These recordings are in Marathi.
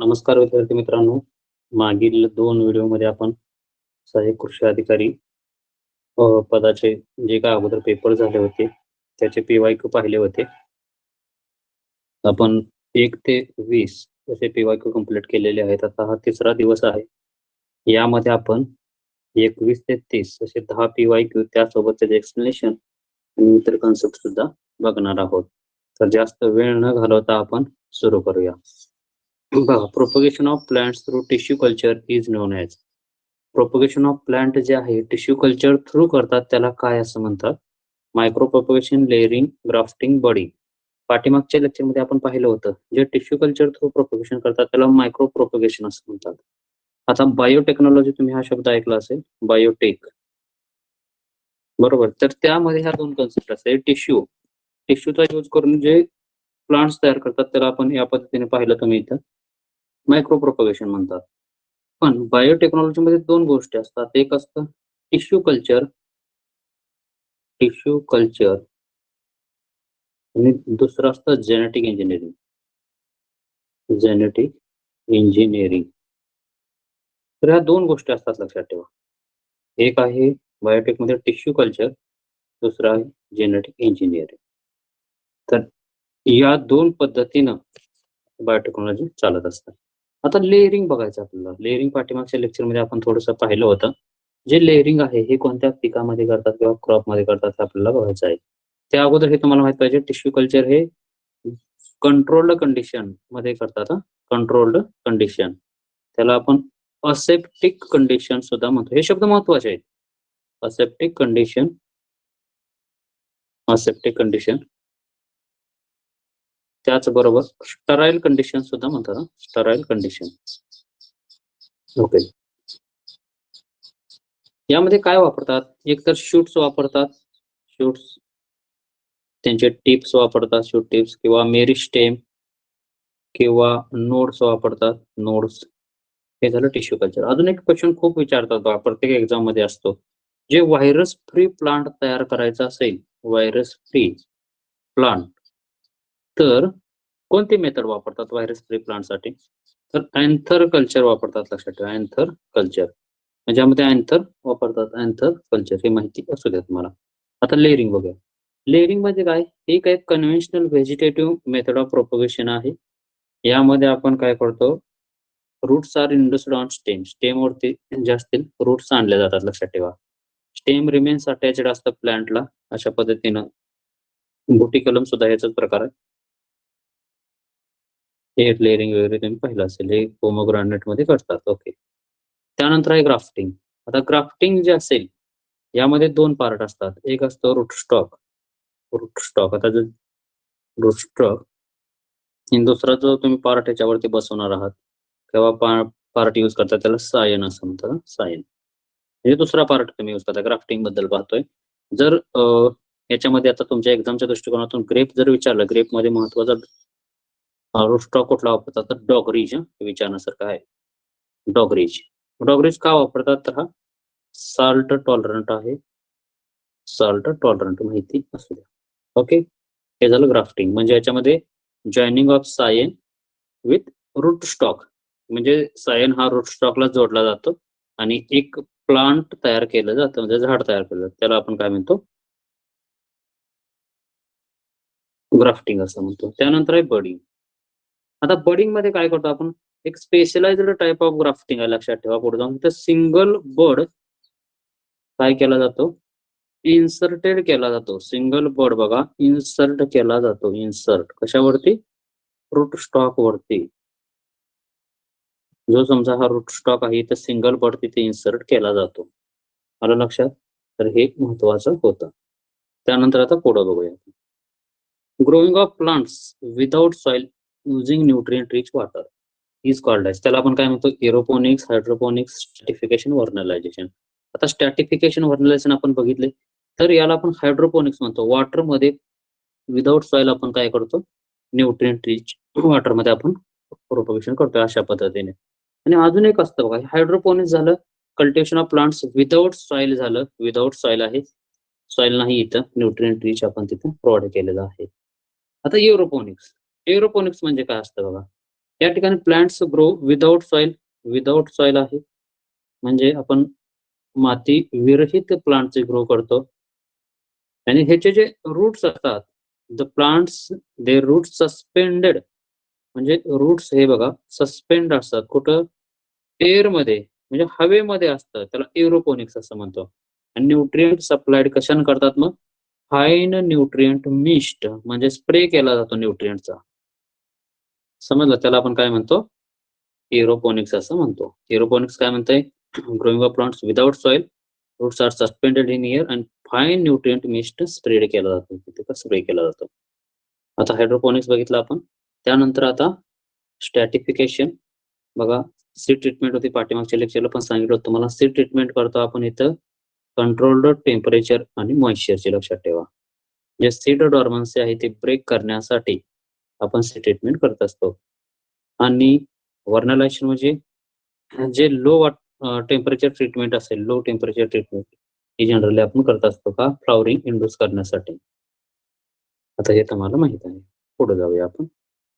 नमस्कार विद्यार्थी मित्रांनो. मागील 2 व्हिडिओमध्ये आपण सहाय्यक कृषी अधिकारी पदाचे जे काय अगोदर पेपर झाले होते त्याचे PYQ पाहिले होते. आपण 1 ते 20 असे PYQ कंप्लीट केलेले आहेत. आता हा तिसरा दिवस आहे. यामध्ये आपण 21 ते 30 असे 10 PYQ त्यासोबत त्याचे एक्सप्लेनेशन आणि इतर कन्सेप्ट सुद्धा बघणार आहोत. तर जास्त वेळ न घालवता आपण सुरू करूया. बघा, propagation of plants through tissue culture is non as. Propagation of plant जे आहे टिश्यू कल्चर थ्रू करतात त्याला काय असं म्हणतात? Micro propagation, layering, grafting, budding. पाठीमागच्या लेक्चरमध्ये आपण पाहिलं होतं, जे टिश्यू कल्चर थ्रू प्रोपगेशन करतात त्याला मायक्रो प्रोपगेशन असं म्हणतात. आता बायोटेक्नॉलॉजी तुम्ही हा शब्द ऐकला असेल, बायोटेक, बरोबर. तर त्यामध्ये ह्या 2 कन्सेप्ट असतात. टिश्यूचा यूज करून जे प्लांट्स तयार करतात त्याला आपण या पद्धतीने पाहिलं तुम्ही इथं मायक्रो प्रोपगेशन म्हणतात. पण बायोटेक्नॉलॉजीमध्ये 2 गोष्टी असतात. एक असतं टिश्यू कल्चर आणि दुसरं असतं जेनेटिक इंजिनिअरिंग. तर ह्या 2 गोष्टी असतात, लक्षात ठेवा. एक आहे बायोटेकमध्ये टिश्यू कल्चर, दुसरं आहे जेनेटिक इंजिनिअरिंग. तर या 2 पद्धतीनं बायोटेक्नॉलॉजी चालत असतात. आता लेअरिंग बघायचं आपल्याला. लेअरिंग पाठीमागच्या लेक्चरमध्ये आपण थोडंसं पाहिलं होतं. जे लेअरिंग आहे हे कोणत्या पिकामध्ये करतात किंवा क्रॉपमध्ये करतात हे आपल्याला बघायचं आहे. त्या अगोदर हे तुम्हाला माहित पाहिजे, टिश्यू कल्चर हे कंट्रोल्ड कंडिशन मध्ये करतात. कंट्रोल्ड कंडिशन, त्याला आपण असेप्टिक कंडिशन सुद्धा म्हणतो. हे शब्द महत्वाचे आहेत. असेप्टिक कंडिशन त्याचबरोबर स्टराईल कंडिशन सुद्धा म्हणतात. Sterile condition. ओके. यामध्ये काय वापरतात? एक तर शूट्स वापरतात. शूट्स, त्यांचे टिप्स वापरतात, शूट टिप्स किंवा मेरिस्टेम किंवा नोड्स वापरतात. नोड्स. हे झालं टिश्यू कल्चर. अजून एक क्वेश्चन खूप विचारतात, प्रत्येक एक्झाम मध्ये असतो. जे व्हायरस फ्री प्लांट तयार करायचा असेल, व्हायरस फ्री प्लांट, तर कोणती मेथड वापरतात व्हायरस फ्री प्लांटसाठी? तर अँथर कल्चर वापरतात. लक्षात ठेवा, अँथर कल्चर. म्हणजे यामध्ये अँथर वापरतात. अँथर कल्चर ही माहिती असू द्या तुम्हाला. आता लेअरिंग बघूया. लेअरिंग म्हणजे काय? ही काय conventional vegetative method of propagation आहे. यामध्ये आपण काय करतो, रूट्स आर इंडस्ड ऑन स्टेम. स्टेमवरती जे असतील रूट्स आणले जातात. लक्षात ठेवा, स्टेम रिमेन्स अटॅच्ड असतं प्लांटला. अशा पद्धतीनं बुटिकलम सुद्धा याचाच प्रकार आहे. हे लेअरिंग वगैरे तुम्ही पाहिलं असेल, हे पोमोग्रानेट मध्ये करतात. ओके. त्यानंतर आहे ग्राफ्टिंग. आता ग्राफ्टिंग जे असेल यामध्ये 2 पार्ट असतात. एक असतं रूटस्टॉक. आता जो रूटस्टॉक आणि दुसरा जो तुम्ही पार्ट याच्यावरती बसवणार आहात किंवा पार्ट यूज करता त्याला सायन असं म्हणतात. सायन म्हणजे दुसरा पार्ट तुम्ही यूज करता. ग्राफ्टिंग बद्दल पाहतोय. जर याच्यामध्ये आता तुमच्या एक्झामच्या दृष्टिकोनातून ग्रेप जर विचारलं, ग्रेप मध्ये महत्वाचा रूटस्टॉक कुठला वापरतात? तर डॉगरीज. विचारण्यासारखं आहे. डॉगरीज का वापरतात? तर हा साल्ट टॉलरंट आहे. साल्ट टॉलरंट माहिती असू द्या. ओके. हे झालं ग्राफ्टिंग. म्हणजे याच्यामध्ये joining of scion with root stock, म्हणजे सायन हा रूट स्टॉकला जोडला जातो आणि एक प्लांट तयार केलं जातं, म्हणजे झाड तयार केलं जातं. त्याला आपण काय म्हणतो? ग्राफ्टिंग असं म्हणतो. त्यानंतर आहे बडिंग. आता बडिंग मध्ये काय करतो आपण? एक स्पेशलाइज्ड टाइप ऑफ ग्राफ्टिंग आहे. लक्षात ठेवा. पुढे जाऊन तर सिंगल बर्ड काय केला जातो? इन्सर्टेड केला जातो. सिंगल बर्ड बघा, इन्सर्ट केला जातो. इन्सर्ट कशावरती? रूट स्टॉक वरती. जो समजा हा रूट स्टॉक आहे तर सिंगल बर्ड तिथे इन्सर्ट केला जातो. आलं लक्षात? तर हे महत्वाचं होतं. त्यानंतर आता पुढे बघूया. Growing of plants without soil using nutrient rich water is called as. त्याला आपण काय म्हणतो? Aeroponics, hydroponics, stratification, vernalization. आता स्ट्रॅटिफिकेशन, व्हर्नलायझेशन आपण बघितले, तर याला आपण हायड्रोपोनिक्स म्हणतो. वॉटर मध्ये विदाउट सॉइल आपण काय करतो? न्यूट्रिएंट रिच वॉटर मध्ये आपण प्रोपगेशन करतोय अशा पद्धतीने. आणि अजून एक असतं बघा, हायड्रोपोनिक्स झालं cultivation of plants without soil झालं. विदाउट सॉइल आहे, सॉइल नाही इथं, न्यूट्रिएंट रिच आपण तिथं प्रोव्हाइड केलेलं आहे. आता एरोपोनिक्स. एरोपोनिक्स म्हणजे काय असतं बघा. या ठिकाणी प्लांट्स ग्रो विदाउट सॉइल आहे, म्हणजे आपण माती विरहित प्लांटचे ग्रो करतो. आणि ह्याचे जे रूट्स असतात, the plants they root suspended, म्हणजे रूट्स हे बघा सस्पेंड असतात कुठं, एअरमध्ये, म्हणजे हवेमध्ये असतं, त्याला एरोपोनिक्स असं म्हणतो. आणि न्यूट्रिएंट सप्लाइड कशाने करतात मग, फाईन न्यूट्रिएंट मिस्ट, म्हणजे स्प्रे केला जातो न्यूट्रिएंटचा. समजलं, त्याला आपण काय म्हणतो, एरोपोनिक्स असं म्हणतो. एरोपोनिक्स काय म्हणतंय, growing of plants without soil, roots are suspended in air and fine nutrient mist spread केला जातो, तिथे स्प्रे केला जातो. आता हायड्रोपोनिक्स बघितलं आपण. त्यानंतर आता स्ट्रॅटिफिकेशन बघा, सीड ट्रीटमेंट होती, पाठीमागच्या लेक्चरला पण सांगितलं होतं तुम्हाला. सीड ट्रीटमेंट करतो आपण इथं कंट्रोल्ड टेम्परेचर आणि मॉइश्चरचे लक्षात ठेवा. जे सीड डॉर्मन्सी आहे ते ब्रेक करण्यासाठी आपण सीड ट्रीटमेंट करत असतो. आणि वर्नलायझेशन म्हणजे जे लो टेम्परेचर ट्रीटमेंट असेल, लो टेम्परेचर ट्रीटमेंट ही जनरली आपण करत असतो का, फ्लॉवरिंग इंड्यूस करण्यासाठी. आता हे तुम्हाला माहित आहे. पुढे जाऊया आपण.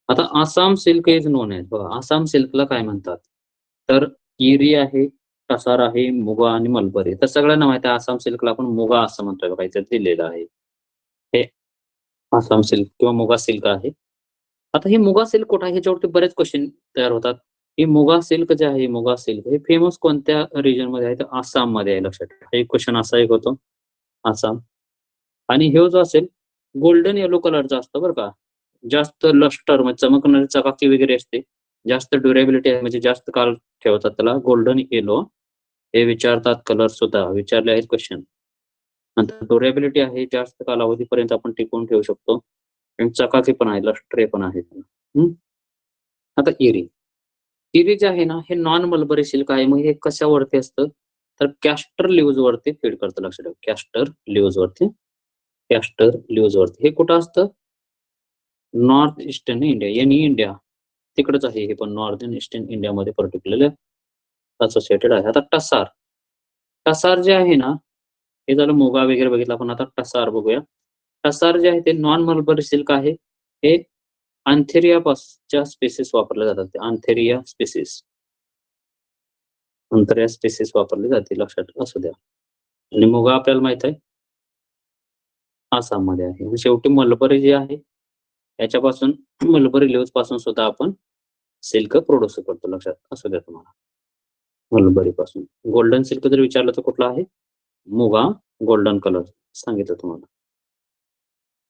आता Assam silk is known as, बघा आसाम सिल्कला काय म्हणतात, तर इरी आहे, टसार आहे, मुगा आणि मलबरी. तर सगळ्यांना माहिती आहे आसाम सिल्कला आपण मुगा असं म्हणतोय बघा, इथे दिलेलं आहे. हे आसाम सिल्क किंवा मुगा सिल्क आहे. आता ही मुगा सिल्क कुठं आहे, ह्याच्यावरती बरेच क्वेश्चन तयार होतात. ही मुगा सिल्क जे आहे, मुगा सिल्क हे फेमस कोणत्या रिजन मध्ये आहे, तर आसाम मध्ये आहे, लक्षात ठेवा. एक क्वेश्चन असा एक होतो, आसाम. आणि हे जो असेल गोल्डन येलो कलरचा असतो बरं का, जास्त लस्टर म्हणजे चमकणारी चकाकी वगैरे असते, जास्त ड्युरेबिलिटी आहे, म्हणजे जास्त काळ ठेवतात त्याला, गोल्डन येलो. हे विचारतात, कलर सुद्धा विचारले आहेत क्वेश्चन. नंतर ड्युरेबिलिटी आहे, जास्त कालावधीपर्यंत आपण टिकवून ठेवू शकतो, आणि चकाकी पण आहे, लस्ट्रे पण आहे. आता इरी, इरी जे आहे ना, हे नॉन मलबरी सिल्क आहे. मग हे कशावरती असतं, तर कॅस्टर लिव्ज वरती फीड करतं, लक्षात ठेवा. कॅस्टर लिव्ज वरती. हे कुठं असतं, नॉर्थ ईस्टर्न इंडिया, यानी इंडिया तिकडच आहे हे पण, नॉर्दर्न ईस्टर्न इंडियामध्ये पर्टिक्युलर असोसिएटेड आहे. आता टसार, टसार जे आहे ना, हे झालं मुगा वगैरे बघितलं आपण. आता टसार बघूया. टसार जे आहे ते नॉन मलबरी सिल्क आहे. हे अँथेरिया पासच्या स्पेसिस वापरले जातात, ते अँथेरिया स्पेसिस वापरले जाते, लक्षात असू द्या. आणि मुगा आपल्याला माहित आहे आसाम मध्ये आहे. आणि शेवटी मलबरी जे आहे याच्यापासून, मलबरी लिव्ज पासून सुद्धा आपण सिल्क प्रोड्यूस करतो, लक्षात असू द्या तुम्हाला. मलबरी पासून गोल्डन सिल्क जर विचारलं तर कुठला आहे, मुगा गोल्डन कलर सांगितलं तुम्हाला.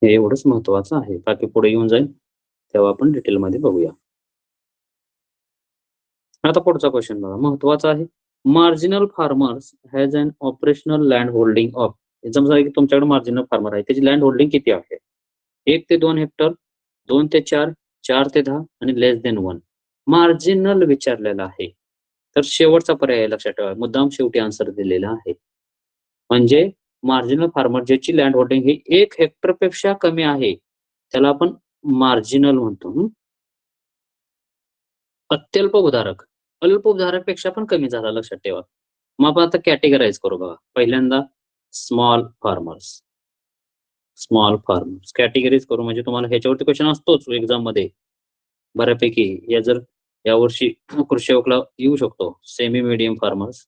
हे एवढंच महत्वाचं आहे, बाकी पुढे येऊन जाईल तेव्हा आपण डिटेल मध्ये बघूया. आता पुढचा क्वेश्चन बघा, महत्वाचा आहे. Marginal farmers has an operational land holding of, समजा की तुमच्याकडे मार्जिनल फार्मर आहे, त्याची लँड होल्डिंग किती आहे, 1 ते 2 हेक्टर, 2 ते 4, 4 ते 10 आणि लेस देन 1. मार्जिनल विचारलेला आहे, तर शेवटचा पर्याय लक्षात ठेवा, मुद्दाम शेवटी आन्सर दिलेला आहे. म्हणजे मार्जिनल फार्मर ज्याची लँड होल्डिंग ही 1 हेक्टर पेक्षा कमी आहे, त्याला आपण मार्जिनल म्हणतो. अत्यल्प उधारक, अल्प उधारक पेक्षा पण कमी झाला, लक्षात ठेवा. मग आपण आता कॅटेगराईज करू बघा. पहिल्यांदा स्मॉल फार्मर्स कॅटेगरीज करू, म्हणजे तुम्हाला ह्याच्यावरती क्वेश्चन असतोच एक्झाम मध्ये बऱ्यापैकी. या जर यावर्षी कृषी सेवकला येऊ शकतो. सेमी मीडियम फार्मर्स,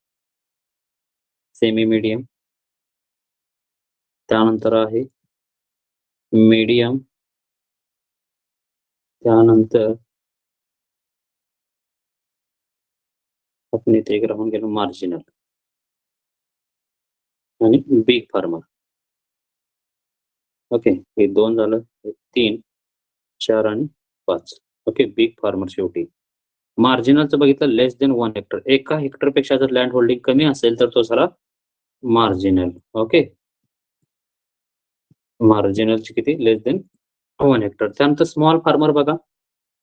त्यानंतर आहे मीडियम, त्यानंतर आपण इथे एक राहून गेलो मार्जिनल, आणि बिग फार्मर. ओके, हे 2 झालं, 3, 4 आणि 5. ओके, बिग फार्मर शेवटी. मार्जिनलचं बघितलं, लेस देन 1 हेक्टर, 1 हेक्टर पेक्षा जर लँड होल्डिंग कमी असेल तर तो झाला मार्जिनल. ओके, मार्जिनलची किती, लेस देन 1 हेक्टर. त्यानंतर स्मॉल फार्मर बघा,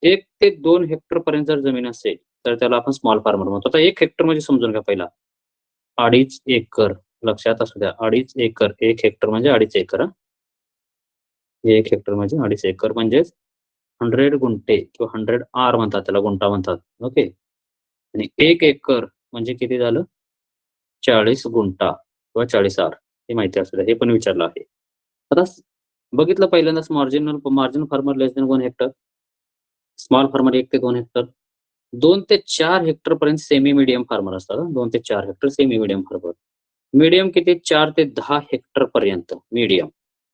1 ते 2 हेक्टर पर्यंत जर जमीन असेल तर त्याला आपण स्मॉल फार्मर म्हणतो. आता 1 हेक्टर म्हणजे समजून घ्या पहिला, 2.5 एकर, लक्षात असू द्या, 2.5 एकर. 1 हेक्टर म्हणजे 2.5 एकर. 1 हेक्टर म्हणजे 2.5 एकर, म्हणजे 100 गुंठे किंवा 100 आर म्हणतात त्याला, गुंठा म्हणतात. ओके, आणि 1 एकर म्हणजे किती झालं, 40 गुंठा किंवा 40 आर. हे माहिती असू द्या, हे पण विचारलं आहे. आता बघितलं पहिल्यांदाच मार्जिनल फार्मर लेस देन 1 हेक्टर. स्मॉल फार्मर 1 ते 2 हेक्टर, 2 ते 4 हेक्टर पर्यंत सेमी मीडियम फार्मर असतात. 2 ते 4 hectare semi medium farmer. Medium किती 4 ते 10 हेक्टर पर्यंत मीडियम,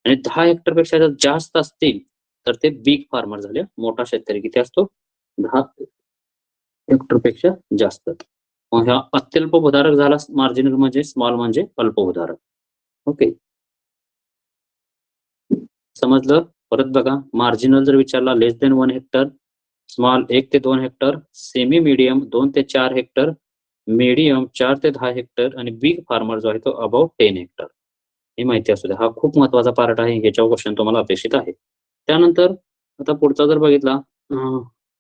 आणि 10 हेक्टर पेक्षा जर जास्त असतील तर ते बिग फार्मर झाले. मोठा शेतकरी किती असतो? 10 हेक्टर पेक्षा जास्त. मग ह्या अत्यल्प भूधारक झाला मार्जिनल, म्हणजे स्मॉल म्हणजे अल्प भूधारक. ओके, समजलं? परत बघा, मार्जिनल जर विचारला लेस देन 1 हेक्टर, स्मॉल 1 ते 2 हेक्टर, सेमी मीडियम 2 ते 4 हेक्टर, मीडियम 4 ते 10 हेक्टर, आणि बिग फार्मर जो आहे तो अबाव 10 हेक्टर. ही माहिती असू द्या. हा खूप महत्वाचा पार्ट आहे. ह्याच्यावर क्वेश्चन तुम्हाला अपेक्षित आहे. त्यानंतर आता पुढचा जर बघितला,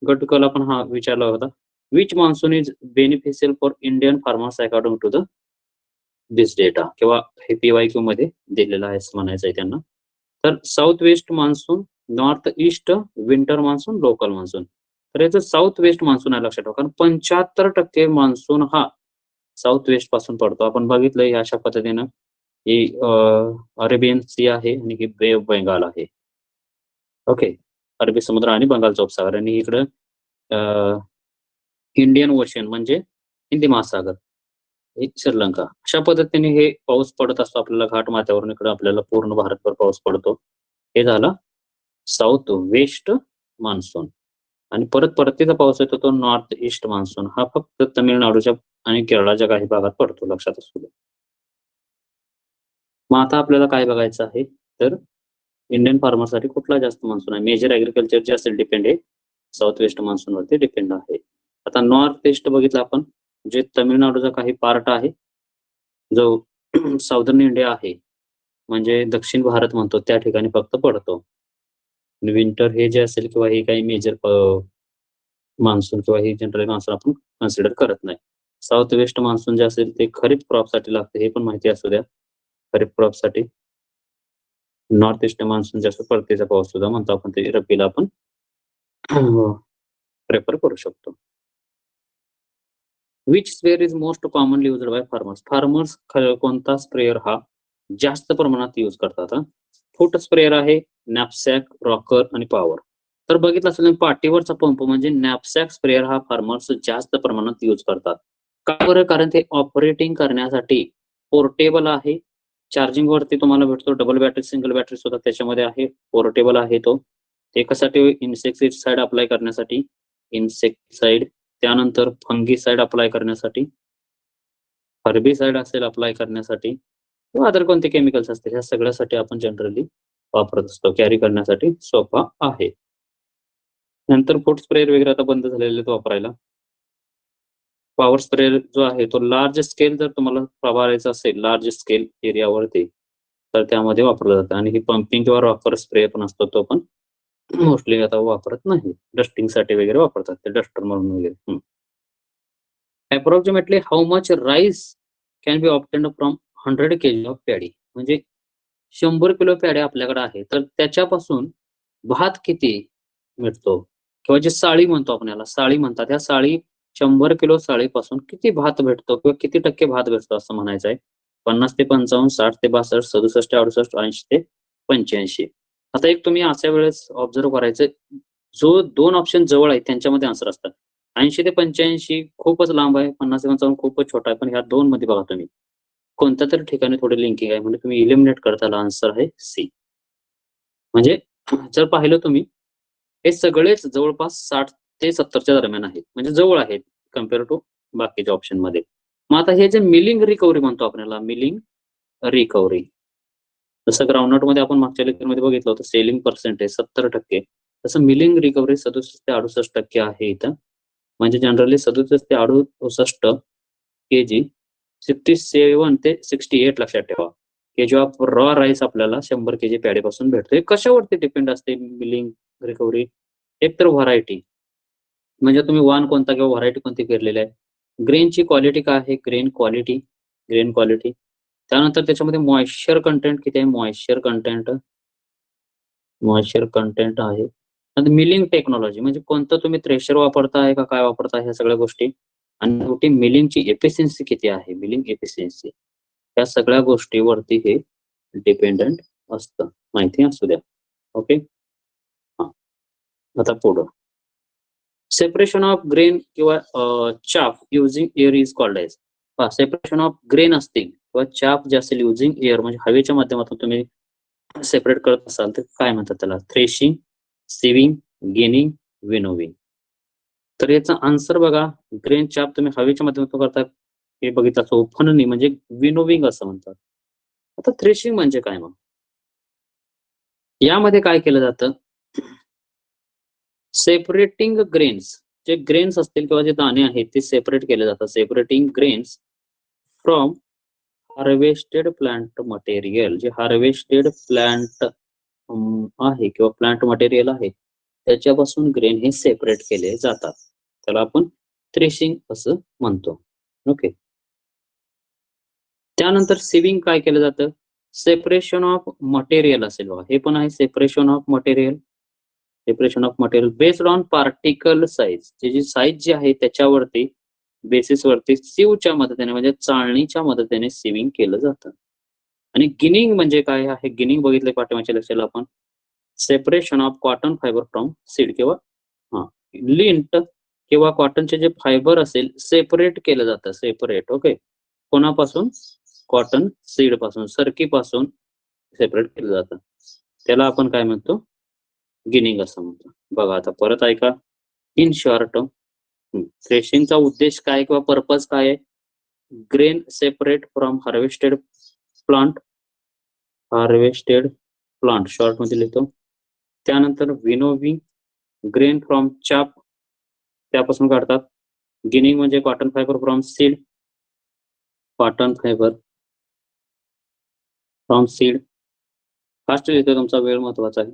गट क ला पण हा विचारला होता. Which monsoon is beneficial for Indian farmers according to the this data, किंवा हे PYQ मध्ये दिलेलं आहे असं म्हणायचं आहे त्यांना. तर south west monsoon, north east winter monsoon, local monsoon. तर याचं साऊथ वेस्ट मान्सून आहे लक्षात ठेवा, कारण 75% मान्सून हा साऊथ वेस्ट पासून पडतो. आपण बघितलंय अशा पद्धतीनं ही अरेबियन सी आहे आणि ही बे ऑफ बेंगाल आहे. ओके, अरबी समुद्र आणि बंगालचा उपसागर, आणि इकडं इंडियन ओशन म्हणजे हिंदी महासागर, श्रीलंका. अशा पद्धतीने हे पाऊस पडत असतो आपल्याला घाट माथ्यावरून. इकडे आपल्याला पूर्ण भारतभर पाऊस पडतो. हे झाला साऊथ वेस्ट मान्सून. आणि परत परतीचा पाऊस येतो तो नॉर्थ ईस्ट मान्सून. हा फक्त तमिळनाडूच्या आणि केरळाच्या काही भागात पडतो, लक्षात असू द्या. मग आता आपल्याला काय बघायचं आहे, तर इंडियन फार्मरसाठी कुठला जास्त मान्सून आहे. मेजर ऍग्रिकल्चर जे असेल डिपेंड आहे साऊथ वेस्ट मान्सून वरती डिपेंड आहे. आता नॉर्थ ईस्ट बघितलं आपण, जे तमिळनाडूचा काही पार्ट आहे, जो साऊदर्न इंडिया आहे, म्हणजे दक्षिण भारत म्हणतो, त्या ठिकाणी फक्त पडतो. विंटर हे जे असेल किंवा हे काही मेजर मान्सून किंवा हे जनरल मान्सून आपण कन्सिडर करत नाही. साऊथ वेस्ट मान्सून जे असेल ते खरीप क्रॉपसाठी लागते, हे पण माहिती असू द्या. खरीप क्रॉपसाठी. नॉर्थ ईस्ट मान्सून जास्त परतीचा पाऊस सुद्धा म्हणतो आपण, ते रब्बीला आपण प्रेफर करू शकतो. Which sprayer is most commonly used by farmers. Farmers कोणता स्प्रेअर हा जास्त प्रमाणात यूज करतात? फूट स्प्रेअर आहे, नॅपसॅक, रॉकर आणि पॉवर. तर बघितलं असेल पाठीवरचा पंप म्हणजे नॅपसॅक स्प्रेअर हा फार्मर्स जास्त प्रमाणात यूज करतात. का बरं? कारण ते ऑपरेटिंग करण्यासाठी पोर्टेबल आहे, चार्जिंग वरती तुम्हाला भेटतो, डबल बॅटरी सिंगल बॅटरी सुद्धा त्याच्यामध्ये आहे, पोर्टेबल आहे तो. एकासाठी इन्सेक्टिसाइड अप्लाय करण्यासाठी, इन्सेक्टिसाइड, त्यानंतर फंगीसाइड अप्लाय करण्यासाठी, हर्बिसाइड असेल अप्लाय करण्यासाठी, किंवा अदर कोणते केमिकल्स असतील, ह्या सगळ्यासाठी आपण जनरली वापरत असतो. कॅरी करण्यासाठी सोपा आहे. नंतर फूट स्प्रेअर वगैरे आता बंद झालेले आहेत वापरायला. पॉवर स्प्रेअर जो आहे तो लार्ज स्केल जर तुम्हाला फवारायचा असेल लार्ज स्केल एरियावरती, तर त्यामध्ये वापरलं जातं. आणि ही पंपिंग किंवा रॉकर स्प्रे पण असतो, तो पण मोस्टली आता वापरत नाही. डस्टिंगसाठी वगैरे वापरतात ते, डस्टर म्हणून वगैरे. Approximately how much rice can be obtained from 100 kg of paddy. म्हणजे 100 किलो पॅडी आपल्याकडे आहे, तर त्याच्यापासून भात किती मिळतो, किंवा जे साळी म्हणतो आपण, याला साळी म्हणतात, ह्या साळी 100 किलो साळीपासून किती भात भेटतो, किंवा किती टक्के भात भेटतो असं म्हणायचं आहे. 50 ते 55, 60 ते 62, 67 ते 68, 80 ते 85. आता एक तुम्ही अशा वेळेस ऑब्झर्व करायचं, जो 2 ऑप्शन जवळ आहेत त्यांच्यामध्ये आन्सर असतात. 80 ते 85 खूपच लांब आहे, 50 ते 55 खूपच छोटा आहे, पण ह्या 2 मध्ये बघा तुम्ही कोणत्या तरी ठिकाणी थोडी लिंकिंग आहे, म्हणजे तुम्ही इलिमिनेट करताना आन्सर आहे सी. म्हणजे जर पाहिलं तुम्ही, हे सगळेच जवळपास 60 ते 70च्या दरम्यान आहेत, म्हणजे जवळ आहेत कम्पेअर टू बाकीच्या ऑप्शन मध्ये. मग आता हे जे मिलिंग रिकव्हरी म्हणतो आपल्याला, मिलिंग रिकव्हरी, जसं ग्राउंडनट मध्ये आपण मागच्या लेक्चरमध्ये बघितलं होतं सेलिंग पर्सेंटेज 70%, तसं मिलिंग रिकव्हरी 67 ते 68% आहे इथं. म्हणजे जनरली 67 ते 68 kg, 67 ते 68 लक्षात ठेवा, केजी ऑफ रॉ राईस आपल्याला 100 kg पॅडीपासून भेटतो. हे कशावरती डिपेंड असते मिलिंग रिकव्हरी? एक तर व्हरायटी, म्हणजे तुम्ही वाण कोणता किंवा व्हरायटी कोणती पेरलेली आहे, ग्रेनची क्वालिटी काय आहे, ग्रेन क्वालिटी, त्यानंतर त्याच्यामध्ये मॉइश्चर कंटेंट किती आहे, मॉइश्चर कंटेंट आहे. नंतर मिलिंग टेक्नॉलॉजी, म्हणजे कोणतं तुम्ही थ्रेशर वापरताय का काय वापरताय, ह्या सगळ्या गोष्टी. आणि शेवटी मिलिंगची एफिशियन्सी किती आहे, मिलिंग एफिशियन्सी, या सगळ्या गोष्टीवरती हे डिपेंडंट असतं. माहिती असू द्या. ओके, हा आता पुढं सेपरेशन ऑफ ग्रेन किंवा chaff using air is called as. Separation of grain असतील किंवा चाफ जे असेल युझिंग एअर म्हणजे हवेच्या माध्यमातून तुम्ही सेपरेट करत असाल तर काय म्हणतात त्याला? थ्रेशिंग, सिविंग, गिनिंग, विनोविंग. तर याचा आन्सर बघा, ग्रेन चाप तुम्ही हवेच्या माध्यमातून करता हे बघितलं असं फननी म्हणजे विनोविंग असं म्हणतात. आता थ्रेशिंग म्हणजे काय मग? यामध्ये काय केलं जातं? सेपरेटिंग ग्रेन्स, जे ग्रेन्स असतील किंवा जे दाणे आहेत ते सेपरेट केले जातात. Separating grains from harvested plant material. जे हार्वेस्टेड प्लांट आहे किंवा प्लांट मटेरियल आहे त्याच्यापासून ग्रेन हे सेपरेट केले जातात. त्याला आपण थ्रेशिंग असं म्हणतो. ओके. त्यानंतर सिविंग काय केलं जातं? सेपरेशन ऑफ मटेरियल असेल बघा, हे पण आहे separation of material. Separation of material based on particle size. जी साईज जी आहे त्याच्यावरती बेसिसवरती सिवच्या मदतीने म्हणजे चाळणीच्या मदतीने सिविंग केलं जातं. आणि गिनिंग म्हणजे काय आहे? गिनिंग बघितलं पाठीमागच्या लक्षाला आपण separation of cotton fibre from seed किंवा लिंट किंवा कॉटनचे जे फायबर असेल सेपरेट केलं जातं. सेपरेट. ओके. कोणापासून? कॉटन सीड पासून, सरकीपासून सेपरेट केलं जातं. त्याला आपण काय म्हणतो? गिनिंग असं म्हणतो. बघा आता परत ऐका. इन शॉर्ट, थ्रेशिंगचा उद्देश काय किंवा पर्पज काय आहे? Grain separate from harvested plant. Harvested plant short मध्ये लिहितो. त्यानंतर विनोविंग, ग्रेन फ्रॉम चाप त्यापासून काढतात. गिनिंग म्हणजे cotton fibre from seed. Cotton fibre from seed. Fast लिहितो, तुमचा वेळ महत्वाचा आहे.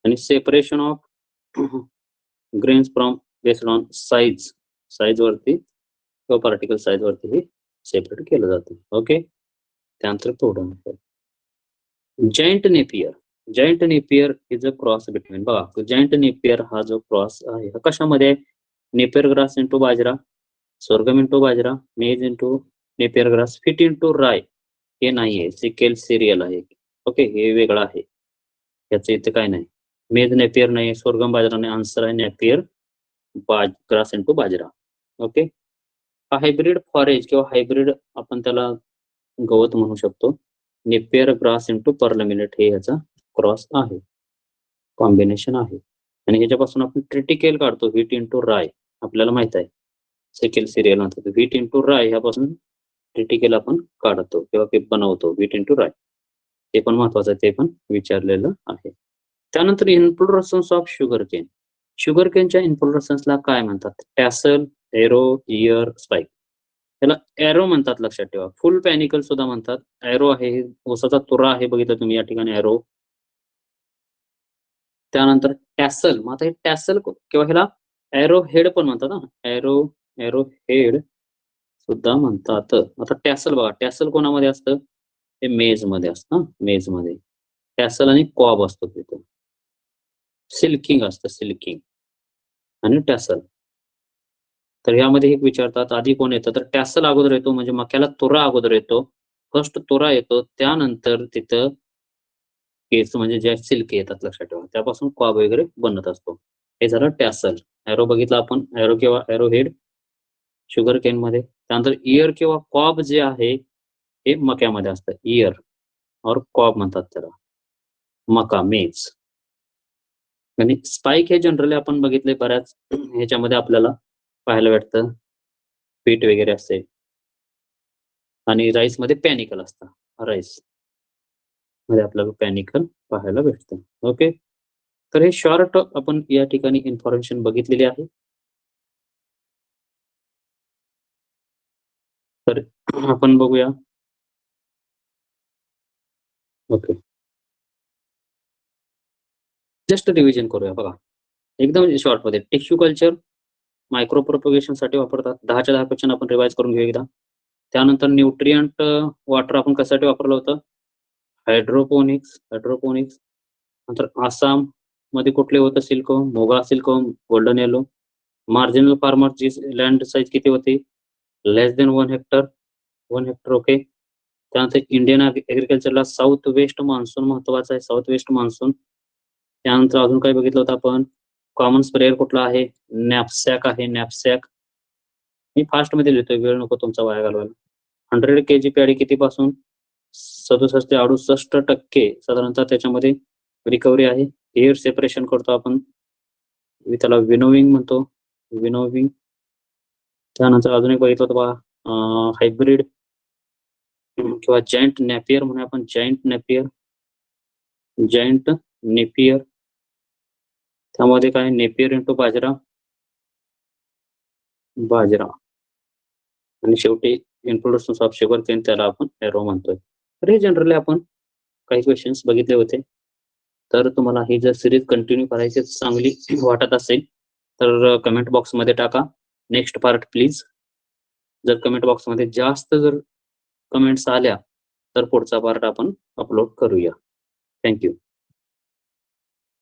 आणि separation of grains from based on size. Size वरती किंवा पार्टिकल साईज वरती हे सेपरेट केलं जातं. ओके. त्यानंतर पुढं joint napier. Joint napier is a cross between. बघा, जॉईंट नेपियर हा जो क्रॉस आहे हा कशामध्ये आहे? Napier grass into bajra, sorghum into bajra, maize into napier grass, wheat into rye. हे नाहीये, सिकेल सिरियल आहे. ओके, हे वेगळं आहे. याचं इथे काय नाही. मेज नेपियर नाही, सोरगम बाजरा नाही. आन्सर आहे नेपियर ग्रास इंटू बाजरा. ओके. हा हायब्रिड फॉरेज किंवा हायब्रिड आपण त्याला गवत म्हणू शकतो. Napier grass into pearl millet हे याचा क्रॉस आहे, कॉम्बिनेशन आहे. आणि ह्याच्यापासून आपण ट्रिटिकेल काढतो, व्हीट इंटू राय. आपल्याला माहित आहे सिकेल सिरियल म्हणतात. व्हीट इंटू राय ह्यापासून ट्रिटिकेल आपण काढतो किंवा ते बनवतो, व्हीट इंटू राय. ते पण महत्वाचं आहे, ते पण विचारलेलं आहे. त्यानंतर इन्फ्लोरसन्स ऑफ शुगर केन. शुगर केनच्या इन्फ्लोरसन्सला काय म्हणतात? टॅसल, एरो, इयर, स्पाइक. त्याला एरो म्हणतात, लक्षात ठेवा. फुल पॅनिकल सुद्धा म्हणतात. एरो आहे, ऊसाचा तुरा आहे, बघितलं तुम्ही या ठिकाणी एरो. त्यानंतर टॅसल. मग आता हे टॅसल किंवा ह्याला एरो हेड पण म्हणतात ना. एरो हेड सुद्धा म्हणतात. आता टॅसल बघा, टॅसल कोणामध्ये असतं? हे मेज मध्ये असतं. मेज मध्ये टॅसल आणि कॉब असतो तिथे. सिल्किंग असतं, सिल्किंग आणि टॅसल. तर यामध्ये एक विचारतात आधी कोण येतं? तर टॅसल अगोदर येतो, म्हणजे मक्याला तुरा अगोदर येतो. फर्स्ट तुरा येतो, त्यानंतर तिथं केस म्हणजे ज्या सिल्क येतात, लक्षात ठेवा. त्यापासून कॉब वगैरे बनत असतो. हे झालं टॅसल. एरो बघितला आपण, एरो किंवा एरो हेड शुगर केन मध्ये. त्यानंतर इयर किंवा कॉब जे आहे हे मक्यामध्ये असतं. इयर और कॉब म्हणतात त्याला. मका, मेज. आणि स्पाइक हे जनरली आपण बघितले बऱ्याच ह्याच्यामध्ये आपल्याला पाहायला भेटतं. पीठ वगैरे असते. आणि राईस मध्ये पॅनिकल असतं. राईस मध्ये आपल्याला पॅनिकल पाहायला भेटतं. ओके. तर हे शॉर्ट आपण या ठिकाणी इन्फॉर्मेशन बघितलेली आहे. तर आपण बघूया. ओके, जस्ट रिव्हिजन करूया. बघा, एकदम शॉर्ट मध्ये टिश्यू कल्चर मायक्रो प्रोपगेशन साठी वापरतात. 10च्या 10 क्वेश्चन आपण रिवाइज करून घेऊ एकदा. त्यानंतर न्यूट्रियंट वॉटर आपण कशासाठी वापरलं होतं? हायड्रोपोनिक्स. नंतर आसाम मध्ये कुठले होतं? सिल्को, मोगा सिल्को, गोल्डन येलो. मार्जिनल फार्मरची लँड साईज किती होती? Less than 1 hectare. 1 hectare. Okay. त्यानंतर इंडियन ऍग्रिकल्चरला साऊथ वेस्ट मान्सून महत्वाचा आहे. South west monsoon. त्यानंतर अजून काय बघितलं होतं आपण? कॉमन स्प्रेअर कुठला आहे? नॅपसॅक आहे, नॅपसॅक. मी फास्ट मध्ये लिहितोय, वेळ नको तुमचा वाया घालवायला. 100 kg पॅडी कितीपासून? 67 ते 68% साधारणतः त्याच्यामध्ये रिकव्हरी आहे. एअर सेपरेशन करतो आपण, मी त्याला विनोविंग म्हणतो, विनोविंग. त्यानंतर अजून एक बघितलं होतं बघा, हायब्रिड किंवा जॉईंट नॅपियर म्हणून आपण, जॉईंट नेपियर, जॉईंट नेपियर. त्यामध्ये काय? नेपियर इंटू बाजरा, बाजरा. आणि शेवटी इंट्रोडक्शन ऑफ शुगर केन, त्याला आपण एरो म्हणतोय. तर हे जनरली आपण काही क्वेश्चन्स बघितले होते. तर तुम्हाला ही जर सिरीज कंटिन्यू करायची चांगली वाटत असेल तर कमेंट बॉक्समध्ये टाका नेक्स्ट पार्ट प्लीज. जर कमेंट बॉक्समध्ये जास्त जर कमेंट्स आल्या तर पुढचा पार्ट आपण अपलोड करूया. थँक्यू.